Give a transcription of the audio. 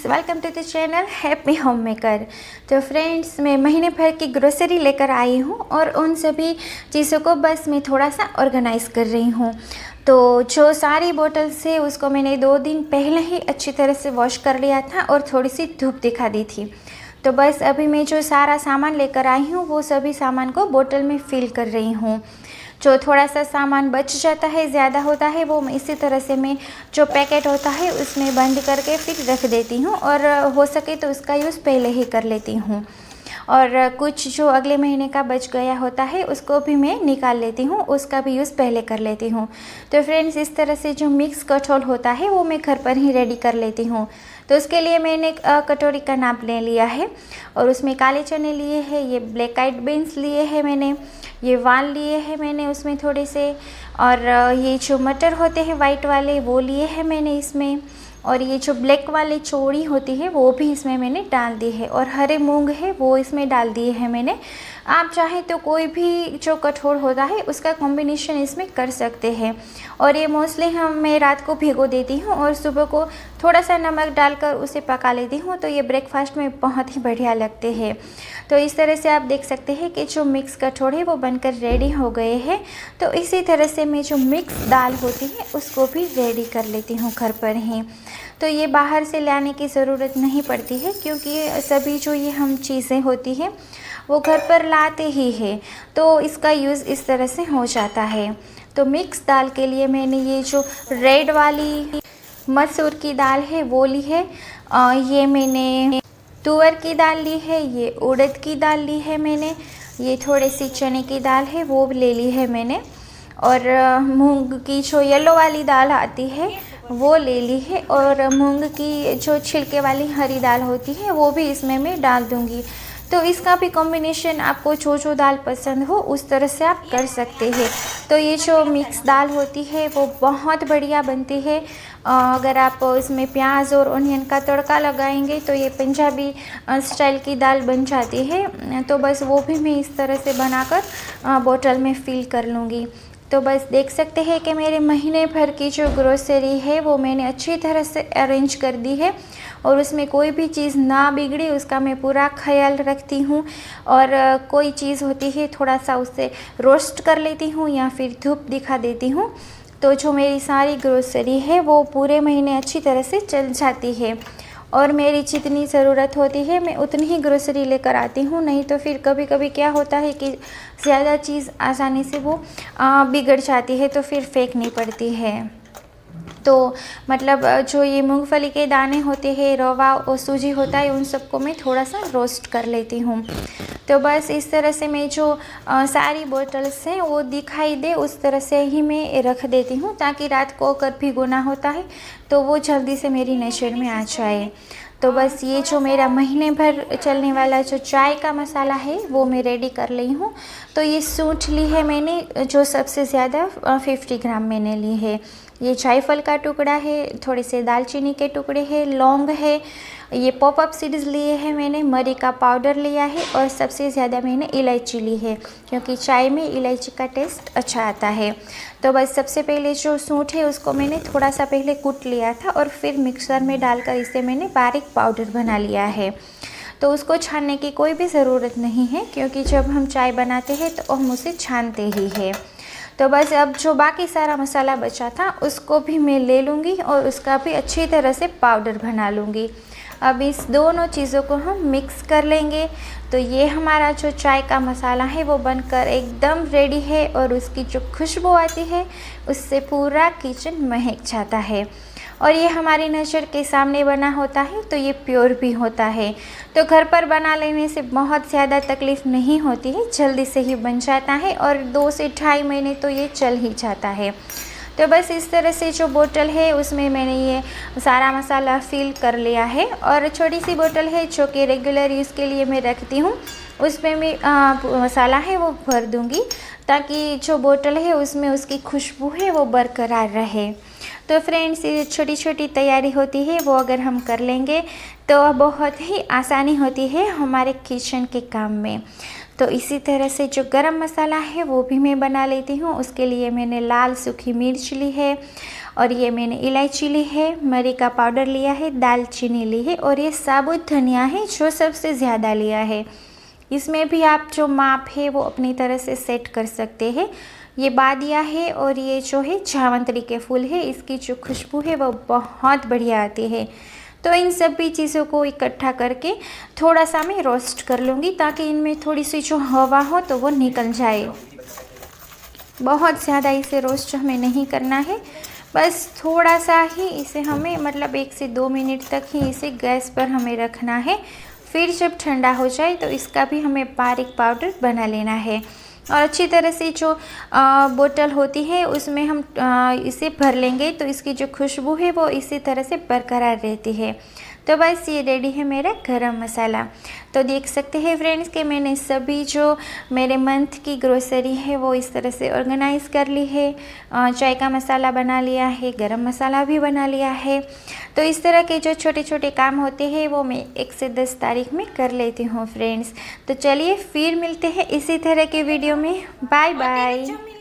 Welcome to the channel happy home maker. तो friends, मैं महीने भर की ग्रोसरी लेकर आई हूँ और उन सभी चीज़ों को बस मैं थोड़ा सा ऑर्गेनाइज़ कर रही हूँ। तो जो सारी बोतल्स है उसको मैंने 2 दिन पहले ही अच्छी तरह से वॉश कर लिया था और थोड़ी सी धूप दिखा दी थी। तो बस अभी मैं जो सारा सामान लेकर आई हूँ वो सभी सामान को बोतल में फिल कर रही हूँ। जो थोड़ा सा सामान बच जाता है, ज़्यादा होता है, वो इसी तरह से मैं जो पैकेट होता है उसमें बंद करके फिर रख देती हूँ और हो सके तो उसका यूज़ पहले ही कर लेती हूँ। और कुछ जो अगले महीने का बच गया होता है उसको भी मैं निकाल लेती हूँ, उसका भी यूज़ पहले कर लेती हूँ। तो फ्रेंड्स, इस तरह से जो मिक्स कठोल होता है वो मैं घर पर ही रेडी कर लेती हूँ। तो उसके लिए मैंने कटोरी का नाप ले लिया है और उसमें काले चने लिए हैं, ये ब्लैक आइड बीन्स लिए हैं मैंने, ये वाल लिए हैं मैंने उसमें थोड़े से, और ये जो मटर होते हैं वाइट वाले वो लिए हैं मैंने इसमें, और ये जो ब्लैक वाली चौड़ी होती है वो भी इसमें मैंने डाल दी है, और हरे मूंग है वो इसमें डाल दिए हैं मैंने। आप चाहें तो कोई भी जो कठोर होता है उसका कॉम्बिनेशन इसमें कर सकते हैं। और ये मोस्टली मैं रात को भिगो देती हूँ और सुबह को थोड़ा सा नमक डालकर उसे पका लेती हूँ, तो ये ब्रेकफास्ट में बहुत ही बढ़िया लगते हैं। तो इस तरह से आप देख सकते हैं कि जो मिक्स कठोर है वो बनकर रेडी हो गए हैं। तो इसी तरह से मैं जो मिक्स दाल होती है उसको भी रेडी कर लेती हूँ घर पर ही। तो ये बाहर से लाने की ज़रूरत नहीं पड़ती है क्योंकि सभी जो ये हम चीज़ें होती हैं वो घर पर लाते ही हैं, तो इसका यूज़ इस तरह से हो जाता है। तो मिक्स दाल के लिए मैंने ये जो रेड वाली मसूर की दाल है वो ली है, ये मैंने तुअर की दाल ली है, ये उड़द की दाल ली है मैंने, ये थोड़ी सी चने की दाल है वो भी ले ली है मैंने, और मूंग की जो येलो वाली दाल आती है वो ले ली है, और मूंग की जो छिलके वाली हरी दाल होती है वो भी इसमें मैं डाल दूँगी। तो इसका भी कॉम्बिनेशन आपको जो दाल पसंद हो उस तरह से आप कर सकते हैं। तो ये जो मिक्स दाल होती है वो बहुत बढ़िया बनती है। अगर आप इसमें प्याज और ऑनियन का तड़का लगाएंगे तो ये पंजाबी स्टाइल की दाल बन जाती है। तो बस वो भी मैं इस तरह से बनाकर बोतल में फिल कर लूँगी। तो बस देख सकते हैं कि मेरे महीने भर की जो ग्रोसरी है वो मैंने अच्छी तरह से अरेंज कर दी है और उसमें कोई भी चीज़ ना बिगड़े उसका मैं पूरा ख्याल रखती हूँ। और कोई चीज़ होती है थोड़ा सा उसे रोस्ट कर लेती हूँ या फिर धूप दिखा देती हूँ, तो जो मेरी सारी ग्रोसरी है वो पूरे महीने अच्छी तरह से चल जाती है। और मेरी जितनी ज़रूरत होती है मैं उतनी ही ग्रोसरी लेकर आती हूँ, नहीं तो फिर कभी कभी क्या होता है कि ज़्यादा चीज़ आसानी से वो बिगड़ जाती है तो फिर फेंकनी पड़ती है। तो मतलब जो ये मूंगफली के दाने होते हैं, रवा और सूजी होता है, उन सबको मैं थोड़ा सा रोस्ट कर लेती हूँ। तो बस इस तरह से मैं जो सारी बोतल्स हैं वो दिखाई दे उस तरह से ही मैं रख देती हूँ, ताकि रात को अगर भिगोना होता है तो वो जल्दी से मेरी नज़र में आ जाए। तो बस ये जो मेरा महीने भर चलने वाला जो चाय का मसाला है वो मैं रेडी कर ली हूँ। तो ये सूंठ ली है मैंने, जो सबसे ज़्यादा 50 ग्राम मैंने ली है। ये जायफल का टुकड़ा है, थोड़े से दालचीनी के टुकड़े हैं, लौंग है, ये पॉपअप सीड्स लिए हैं मैंने, मरी का पाउडर लिया है, और सबसे ज़्यादा मैंने इलायची ली है क्योंकि चाय में इलायची का टेस्ट अच्छा आता है। तो बस सबसे पहले जो सूंठ है उसको मैंने थोड़ा सा पहले कूट लिया था और फिर मिक्सर में डालकर इसे मैंने बारीक पाउडर बना लिया है। तो उसको छानने की कोई भी ज़रूरत नहीं है क्योंकि जब हम चाय बनाते हैं तो हम उसे छानते ही है। तो बस अब जो बाकी सारा मसाला बचा था उसको भी मैं ले लूँगी और उसका भी अच्छी तरह से पाउडर बना लूँगी। अब इस दोनों चीज़ों को हम मिक्स कर लेंगे। तो ये हमारा जो चाय का मसाला है वो बनकर एकदम रेडी है और उसकी जो खुशबू आती है उससे पूरा किचन महक जाता है। और ये हमारी नज़र के सामने बना होता है तो ये प्योर भी होता है। तो घर पर बना लेने से बहुत ज़्यादा तकलीफ़ नहीं होती है, जल्दी से ही बन जाता है और 2 से ढाई महीने तो ये चल ही जाता है। तो बस इस तरह से जो बोतल है उसमें मैंने ये सारा मसाला फिल कर लिया है, और छोटी सी बोतल है जो कि रेगुलर यूज़ के लिए मैं रखती हूँ, उसमें मैं मसाला है वो भर दूँगी ताकि जो बोतल है उसमें उसकी खुशबू है वो बरकरार रहे। तो फ्रेंड्स, ये छोटी छोटी तैयारी होती है वो अगर हम कर लेंगे तो बहुत ही आसानी होती है हमारे किचन के काम में। तो इसी तरह से जो गरम मसाला है वो भी मैं बना लेती हूँ। उसके लिए मैंने लाल सूखी मिर्च ली है और ये मैंने इलायची ली है, मरी का पाउडर लिया है, दालचीनी ली है और ये साबुत धनिया है जो सबसे ज़्यादा लिया है। इसमें भी आप जो माप है वो अपनी तरह से सेट कर सकते हैं। ये बादिया है और ये जो है जावंत्री के फूल है, इसकी जो खुशबू है वो बहुत बढ़िया आती है। तो इन सभी चीज़ों को इकट्ठा करके थोड़ा सा मैं रोस्ट कर लूँगी ताकि इनमें थोड़ी सी जो हवा हो तो वो निकल जाए। बहुत ज़्यादा इसे रोस्ट हमें नहीं करना है, बस थोड़ा सा ही इसे हमें मतलब 1 से 2 मिनट तक ही इसे गैस पर हमें रखना है। फिर जब ठंडा हो जाए तो इसका भी हमें बारीक पाउडर बना लेना है और अच्छी तरह से जो बोतल होती है उसमें हम इसे भर लेंगे तो इसकी जो खुशबू है वो इसी तरह से बरकरार रहती है। तो बस ये रेडी है मेरा गरम मसाला। तो देख सकते हैं फ्रेंड्स कि मैंने सभी जो मेरे मंथ की ग्रोसरी है वो इस तरह से ऑर्गेनाइज़ कर ली है। चाय का मसाला बना लिया है, गरम मसाला भी बना लिया है। तो इस तरह के जो छोटे छोटे काम होते हैं वो मैं 1 से 10 तारीख में कर लेती हूँ फ्रेंड्स। तो चलिए फिर मिलते हैं इसी तरह के वीडियो में। Bye bye.